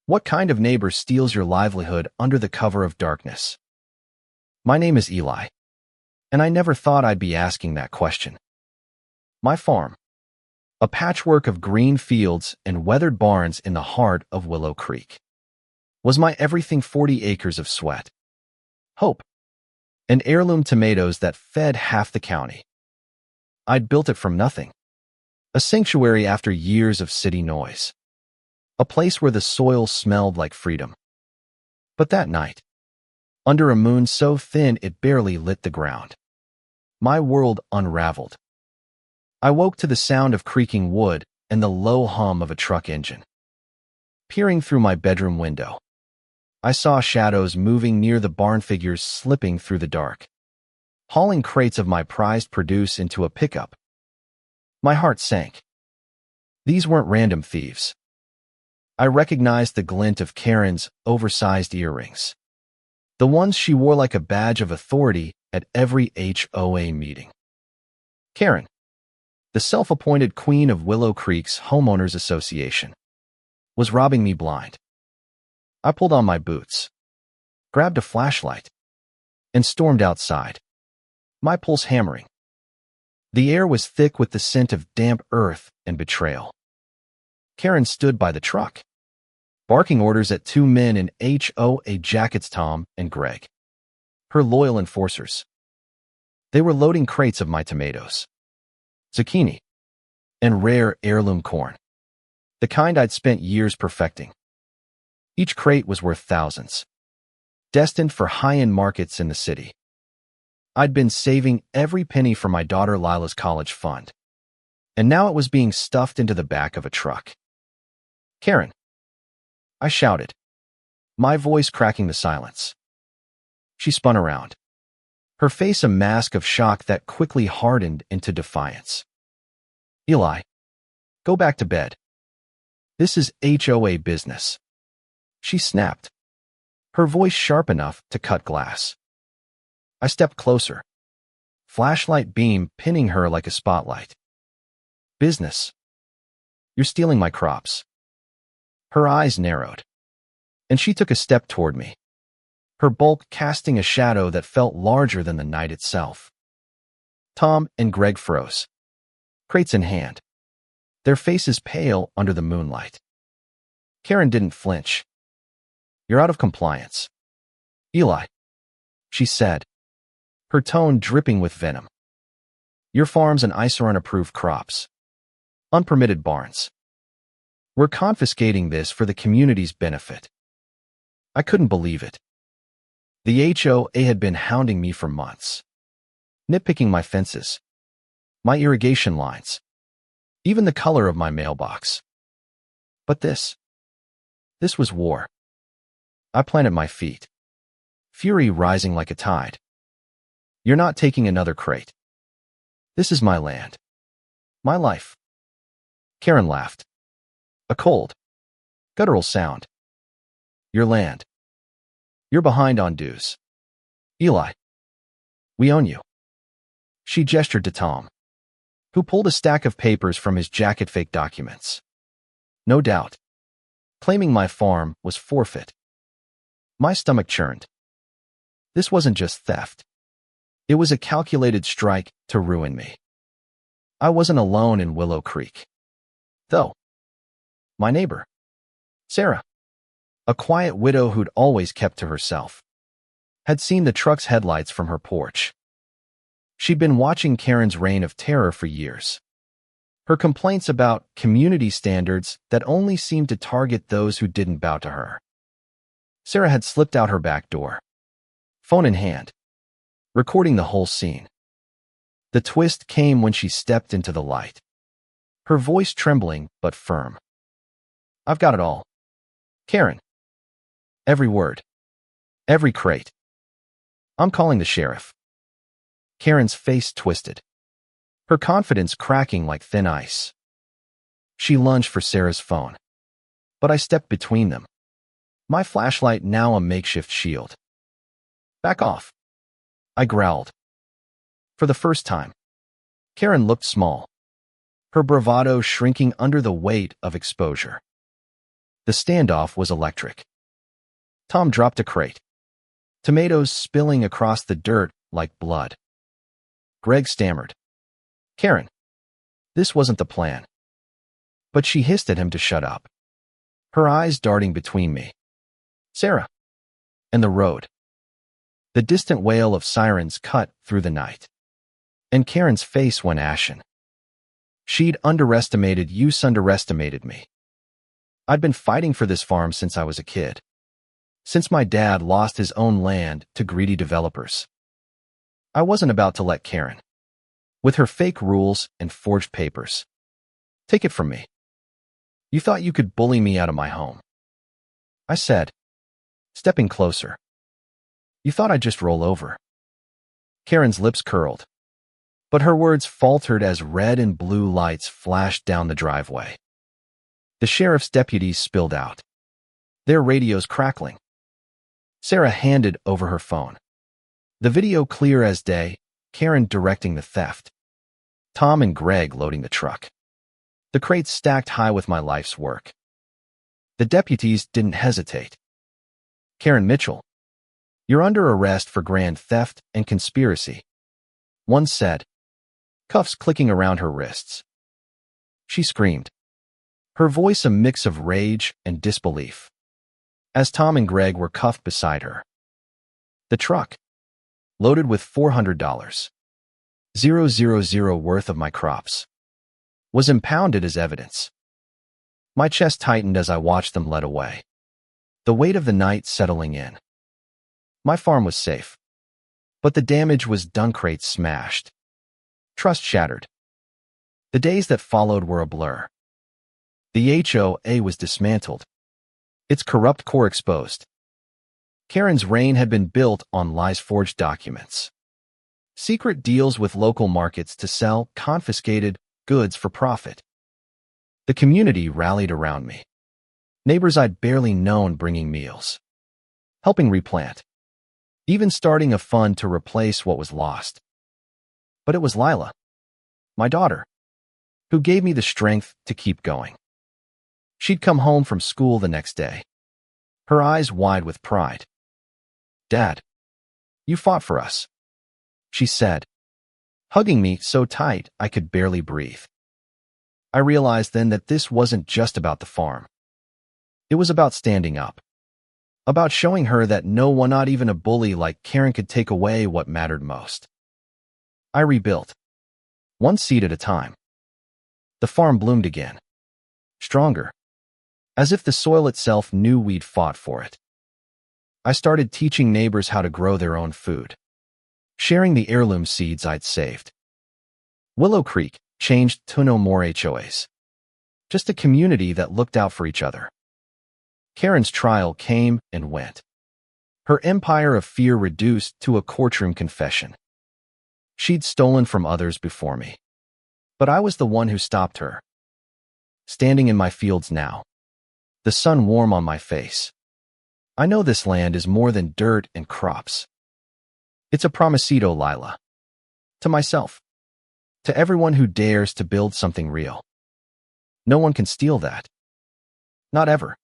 What kind of neighbor steals your livelihood under the cover of darkness? My name is Eli, and I never thought I'd be asking that question. My farm, a patchwork of green fields and weathered barns in the heart of Willow Creek, was my everything. 40 acres of sweat, hope, and heirloom tomatoes that fed half the county. I'd built it from nothing, a sanctuary after years of city noise, a place where the soil smelled like freedom. But that night, under a moon so thin it barely lit the ground, my world unraveled. I woke to the sound of creaking wood and the low hum of a truck engine. Peering through my bedroom window, I saw shadows moving near the barn, figures slipping through the dark, hauling crates of my prized produce into a pickup. My heart sank. These weren't random thieves. I recognized the glint of Karen's oversized earrings, the ones she wore like a badge of authority at every HOA meeting. Karen, the self-appointed queen of Willow Creek's Homeowners Association, was robbing me blind. I pulled on my boots, grabbed a flashlight, and stormed outside, my pulse hammering. The air was thick with the scent of damp earth and betrayal. Karen stood by the truck, barking orders at two men in HOA jackets, Tom and Greg, her loyal enforcers. They were loading crates of my tomatoes, zucchini, and rare heirloom corn, the kind I'd spent years perfecting. Each crate was worth thousands, destined for high-end markets in the city. I'd been saving every penny for my daughter Lila's college fund, and now it was being stuffed into the back of a truck. Karen, I shouted, my voice cracking the silence. She spun around, her face a mask of shock that quickly hardened into defiance. Eli, go back to bed. This is HOA business, she snapped, her voice sharp enough to cut glass. I stepped closer, flashlight beam pinning her like a spotlight. Business? You're stealing my crops. Her eyes narrowed, and she took a step toward me, her bulk casting a shadow that felt larger than the night itself. Tom and Greg froze, crates in hand, their faces pale under the moonlight. Karen didn't flinch. You're out of compliance, Eli, she said, her tone dripping with venom. Your farm's an eyesore on approved crops, unpermitted barns. We're confiscating this for the community's benefit. I couldn't believe it. The HOA had been hounding me for months, nitpicking my fences, my irrigation lines, even the color of my mailbox. But this was war. I planted my feet, fury rising like a tide. You're not taking another crate. This is my land, my life. Karen laughed, a cold, guttural sound. Your land. You're behind on dues. Eli, we own you. She gestured to Tom, who pulled a stack of papers from his jacket, fake documents. No doubt, claiming my farm was forfeit. My stomach churned. This wasn't just theft. It was a calculated strike to ruin me. I wasn't alone in Willow Creek, though. My neighbor, Sarah, a quiet widow who'd always kept to herself, had seen the truck's headlights from her porch. She'd been watching Karen's reign of terror for years. Her complaints about community standards that only seemed to target those who didn't bow to her. Sarah had slipped out her back door, phone in hand, recording the whole scene. The twist came when she stepped into the light, her voice trembling but firm. I've got it all, Karen. Every word, every crate. I'm calling the sheriff. Karen's face twisted, her confidence cracking like thin ice. She lunged for Sarah's phone, but I stepped between them, my flashlight now a makeshift shield. Back off, I growled. For the first time, Karen looked small, her bravado shrinking under the weight of exposure. The standoff was electric. Tom dropped a crate, tomatoes spilling across the dirt like blood. Greg stammered, "Karen, this wasn't the plan." But she hissed at him to shut up, her eyes darting between me, Sarah, and the road. The distant wail of sirens cut through the night, and Karen's face went ashen. She'd underestimated me. I'd been fighting for this farm since I was a kid, since my dad lost his own land to greedy developers. I wasn't about to let Karen, with her fake rules and forged papers, take it from me. "You thought you could bully me out of my home," I said, stepping closer. "You thought I'd just roll over." Karen's lips curled, but her words faltered as red and blue lights flashed down the driveway. The sheriff's deputies spilled out, their radios crackling. Sarah handed over her phone. The video clear as day, Karen directing the theft, Tom and Greg loading the truck, the crates stacked high with my life's work. The deputies didn't hesitate. "Karen Mitchell, you're under arrest for grand theft and conspiracy," one said, cuffs clicking around her wrists. She screamed, her voice a mix of rage and disbelief, as Tom and Greg were cuffed beside her. The truck, loaded with $400,000 worth of my crops, was impounded as evidence. My chest tightened as I watched them led away, the weight of the night settling in. My farm was safe, but the damage was done. Crates smashed, trust shattered. The days that followed were a blur. The HOA was dismantled, its corrupt core exposed. Karen's reign had been built on lies, forged documents, secret deals with local markets to sell confiscated goods for profit. The community rallied around me, neighbors I'd barely known bringing meals, helping replant, even starting a fund to replace what was lost. But it was Lila, my daughter, who gave me the strength to keep going. She'd come home from school the next day, her eyes wide with pride. "Dad, you fought for us," she said, hugging me so tight I could barely breathe. I realized then that this wasn't just about the farm. It was about standing up, about showing her that no one, not even a bully like Karen, could take away what mattered most. I rebuilt, one seed at a time. The farm bloomed again, stronger, as if the soil itself knew we'd fought for it. I started teaching neighbors how to grow their own food, sharing the heirloom seeds I'd saved. Willow Creek changed to no more HOAs, just a community that looked out for each other. Karen's trial came and went, her empire of fear reduced to a courtroom confession. She'd stolen from others before me, but I was the one who stopped her. Standing in my fields now, the sun warm on my face, I know this land is more than dirt and crops. It's a promisito, Lila. To myself, to everyone who dares to build something real. No one can steal that. Not ever.